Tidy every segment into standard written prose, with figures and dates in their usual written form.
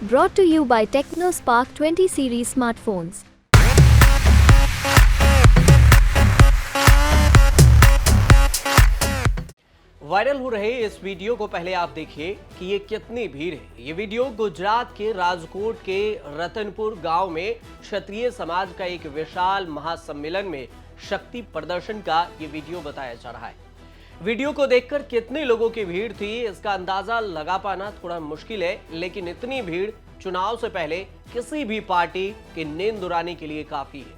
Brought to you by TechnoSpark 20 series smartphones. Viral हो रहे इस वीडियो को पहले आप देखिए कि ये कितनी भीड़ है। ये वीडियो गुजरात के राजकोट के रतनपुर गांव में क्षत्रिय समाज का एक विशाल महासम्मेलन में शक्ति प्रदर्शन का ये वीडियो बताया जा रहा है। वीडियो को देखकर कितने लोगों की भीड़ थी इसका अंदाजा लगा पाना थोड़ा मुश्किल है, लेकिन इतनी भीड़ चुनाव से पहले किसी भी पार्टी की नींद उड़ाने के लिए काफी है।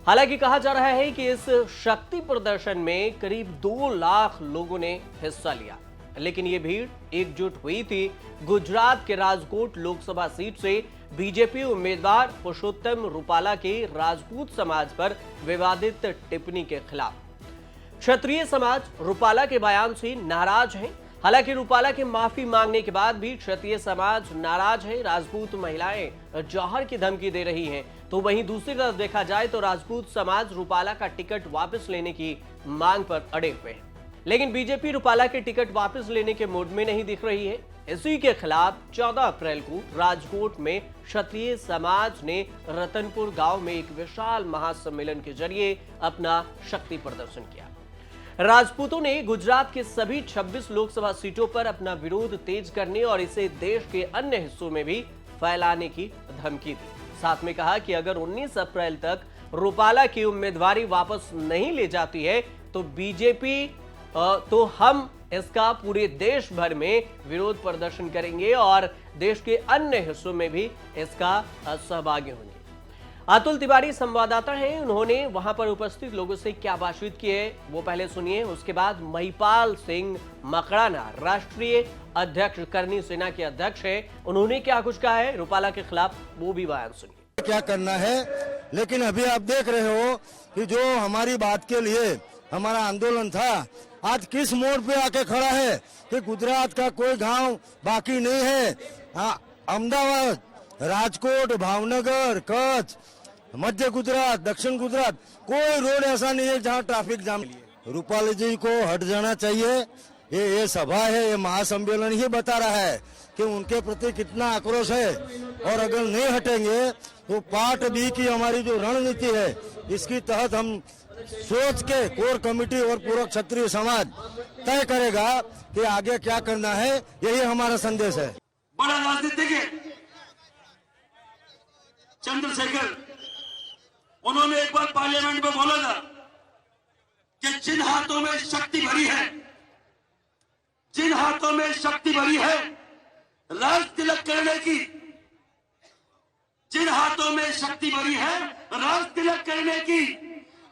हालांकि कहा जा रहा है कि इस शक्ति प्रदर्शन में करीब 2 लाख लोगों ने हिस्सा लिया, लेकिन ये भीड़ एकजुट हुई थी गुजरात के राजकोट लोकसभा सीट से बीजेपी उम्मीदवार पुरुषोत्तम रूपाला के राजपूत समाज पर विवादित टिप्पणी के खिलाफ। क्षत्रिय समाज रूपाला के बयान से नाराज है। हालांकि रूपाला के माफी मांगने के बाद भी क्षत्रिय समाज नाराज है। राजपूत महिलाएं जौहर की धमकी दे रही हैं, तो वहीं दूसरी तरफ देखा जाए तो राजपूत समाज रूपाला का टिकट वापस लेने की मांग पर अड़े हुए हैं। लेकिन बीजेपी रूपाला के टिकट वापस लेने के मूड में नहीं दिख रही है। इसी के खिलाफ 14 अप्रैल को राजकोट में क्षत्रिय समाज ने रतनपुर गांव में एक विशाल महासम्मेलन के जरिए अपना शक्ति प्रदर्शन किया। राजपूतों ने गुजरात के सभी 26 लोकसभा सीटों पर अपना विरोध तेज करने और इसे देश के अन्य हिस्सों में भी फैलाने की धमकी दी। साथ में कहा कि अगर 19 अप्रैल तक रूपाला की उम्मीदवारी वापस नहीं ले जाती है तो बीजेपी तो हम इसका पूरे देश भर में विरोध प्रदर्शन करेंगे और देश के अन्य हिस्सों में भी इसका सहभागी होंगे। अतुल तिवारी संवाददाता हैं, उन्होंने वहां पर उपस्थित लोगों से क्या बातचीत की है वो पहले सुनिए। उसके बाद महिपाल सिंह मकड़ाना राष्ट्रीय अध्यक्ष करनी सेना के अध्यक्ष हैं, उन्होंने क्या कुछ कहा है रूपाला के खिलाफ वो भी बयान सुनिए। क्या करना है, लेकिन अभी आप देख रहे हो कि जो हमारी बात के लिए हमारा आंदोलन था आज किस मोड़ पे आके खड़ा है कि गुजरात का कोई गांव बाकी नहीं है। अहमदाबाद, राजकोट, भावनगर, कच्छ, मध्य गुजरात, दक्षिण गुजरात कोई रोड ऐसा नहीं है जहां ट्रैफिक जाम। रूपाला जी को हट जाना चाहिए। ये सभा है, ये महासम्मेलन ही बता रहा है कि उनके प्रति कितना आक्रोश है और अगर नहीं हटेंगे तो पार्ट बी की हमारी जो रणनीति है इसकी तहत हम सोच के कोर कमेटी और पूरा क्षत्रिय समाज तय करेगा कि आगे क्या करना है। यही हमारा संदेश है। बड़ा राजनीतिज्ञ चंद्रशेखर, उन्होंने एक बार पार्लियामेंट में बोला था कि जिन हाथों में शक्ति भरी है, जिन हाथों में शक्ति भरी है राज तिलक करने की, जिन हाथों में शक्ति भरी है राज तिलक करने की,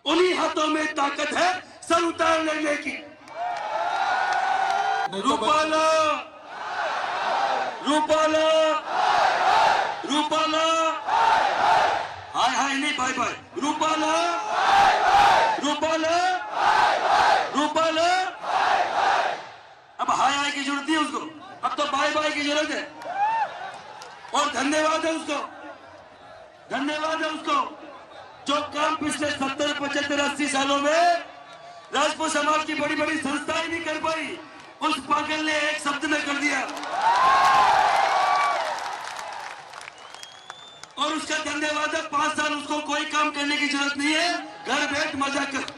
उन्हीं हाथों में ताकत है सर उतार लेने की। रूपाला, रूपाला, रूपाला, हाय हाय नहीं भाई भाई, रूपाला, रूपाला, रूपाला। अब हाय हाय की जरूरत नहीं उसको, अब तो बाय बाय की जरूरत है। और धन्यवाद है उसको, धन्यवाद है उसको जो काम पिछले 70, 75, 80 सालों में राजपूत समाज की बड़ी बड़ी संस्थाएं नहीं कर पाई, उस पागल ने एक शब्द में कर दिया। और उसका धन्यवाद है। 5 साल उसको कोई काम करने की जरूरत नहीं है, घर बैठ मजा कर।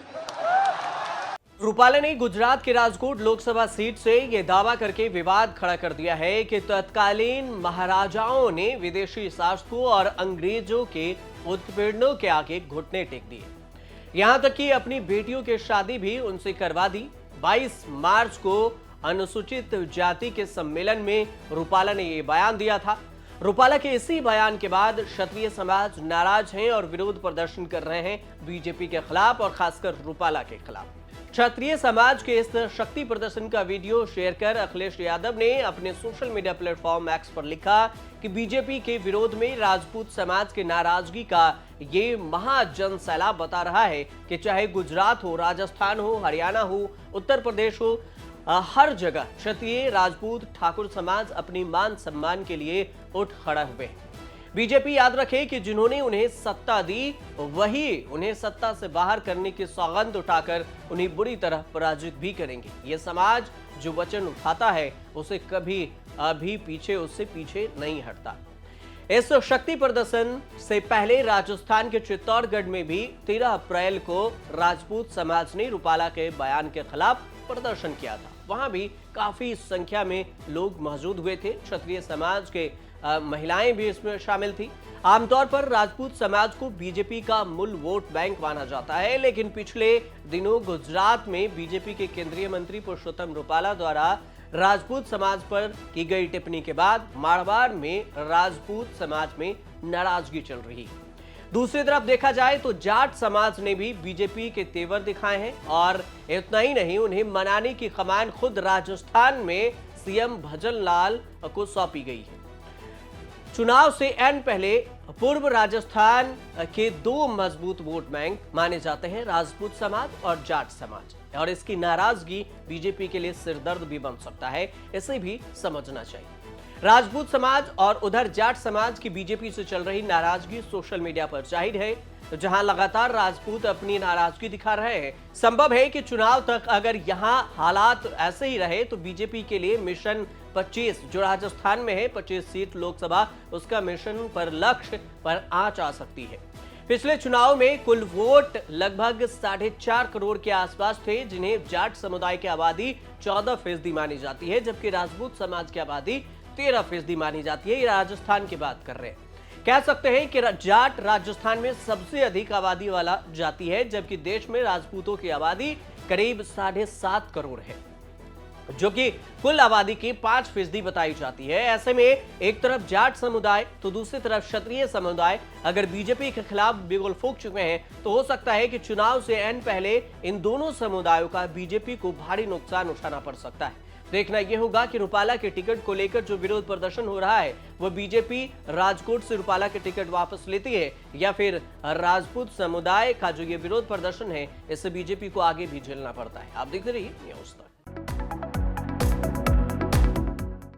रूपाला ने गुजरात के राजकोट लोकसभा सीट से यह दावा करके विवाद खड़ा कर दिया है कि तत्कालीन महाराजाओं ने विदेशी शासकों और अंग्रेजों के उत्पीड़नों के आगे घुटने टेक दिए, यहां तक कि अपनी बेटियों की शादी भी उनसे करवा दी। 22 मार्च को अनुसूचित जाति के सम्मेलन में रूपाला ने यह बयान दिया था। रूपाला के इसी बयान के बाद क्षत्रिय समाज नाराज हैं और विरोध प्रदर्शन कर रहे हैं बीजेपी के खिलाफ और खासकर रूपाला के खिलाफ। क्षत्रिय समाज के इस शक्ति प्रदर्शन का वीडियो शेयर कर अखिलेश यादव ने अपने सोशल मीडिया प्लेटफॉर्म एक्स पर लिखा कि बीजेपी के विरोध में राजपूत समाज की नाराजगी का ये महाजन सैलाब बता रहा है कि चाहे गुजरात हो, राजस्थान हो, हरियाणा हो, उत्तर प्रदेश हो, हर जगह क्षत्रिय, राजपूत, ठाकुर समाज अपनी मान सम्मान के लिए उठ खड़ा हुए हैं। बीजेपी याद रखे कि जिन्होंने उन्हें सत्ता दी वही उन्हें सत्ता से बाहर करने की सौगंध उठाकर उन्हें बुरी तरह पराजित भी करेंगे। यह समाज जो वचन उठाता है उसे कभी भी उससे पीछे नहीं हटता। इस शक्ति प्रदर्शन से पहले राजस्थान के चित्तौड़गढ़ में भी 13 अप्रैल को राजपूत समाज ने रूपाला के बयान के खिलाफ प्रदर्शन किया था। वहां भी काफी संख्या में लोग मौजूद हुए थे। क्षत्रिय समाज के महिलाएं भी इसमें शामिल थी। आमतौर पर राजपूत समाज को बीजेपी का मूल वोट बैंक माना जाता है, लेकिन पिछले दिनों गुजरात में बीजेपी के केंद्रीय मंत्री पुरुषोत्तम रूपाला द्वारा राजपूत समाज पर की गई टिप्पणी के बाद मारवाड़ में राजपूत समाज में नाराजगी चल रही है। दूसरी तरफ देखा जाए तो जाट समाज ने भी बीजेपी के तेवर दिखाए हैं और इतना ही नहीं, उन्हें मनाने की कमान खुद राजस्थान में सीएम भजन लाल को सौंपी गई है। चुनाव से एन पहले पूर्व राजस्थान के 2 मजबूत वोट बैंक माने जाते हैं, राजपूत समाज और जाट समाज, और इसकी नाराजगी बीजेपी के लिए सिरदर्द भी बन सकता है, इसे भी समझना चाहिए। राजपूत समाज और उधर जाट समाज की बीजेपी से चल रही नाराजगी सोशल मीडिया पर जाहिर है, जहां लगातार राजपूत अपनी नाराजगी दिखा रहे हैं। संभव है कि चुनाव तक अगर यहां हालात ऐसे ही रहे तो बीजेपी के लिए मिशन 25 जो राजस्थान में है 25 सीट लोकसभा, उसका मिशन पर लक्ष्य पर आंच आ सकती है। पिछले चुनाव में कुल वोट लगभग 4.5 करोड़ के आसपास थे, जिन्हें जाट समुदाय की आबादी 14% मानी जाती है, जबकि राजपूत समाज की आबादी 13% मानी जाती है। ये राजस्थान की बात कर रहे हैं। कह सकते हैं कि जाट राजस्थान में सबसे अधिक आबादी वाला जाति है, जबकि देश में राजपूतों की आबादी करीब 7.5 करोड़ है, जो कि कुल आबादी की 5% बताई जाती है। ऐसे में एक तरफ जाट समुदाय तो दूसरी तरफ क्षत्रिय समुदाय अगर बीजेपी के खिलाफ बिगुल फूंक चुके हैं तो हो सकता है कि चुनाव से एन पहले इन दोनों समुदायों का बीजेपी को भारी नुकसान उठाना पड़ सकता है। देखना यह होगा कि रूपाला के टिकट को लेकर जो विरोध प्रदर्शन हो रहा है वह बीजेपी राजकोट से रूपाला के टिकट वापस लेती है या फिर राजपूत समुदाय का जो ये विरोध प्रदर्शन है इससे बीजेपी को आगे भी झेलना पड़ता है। आप देखते रहिए न्यूज़ तक।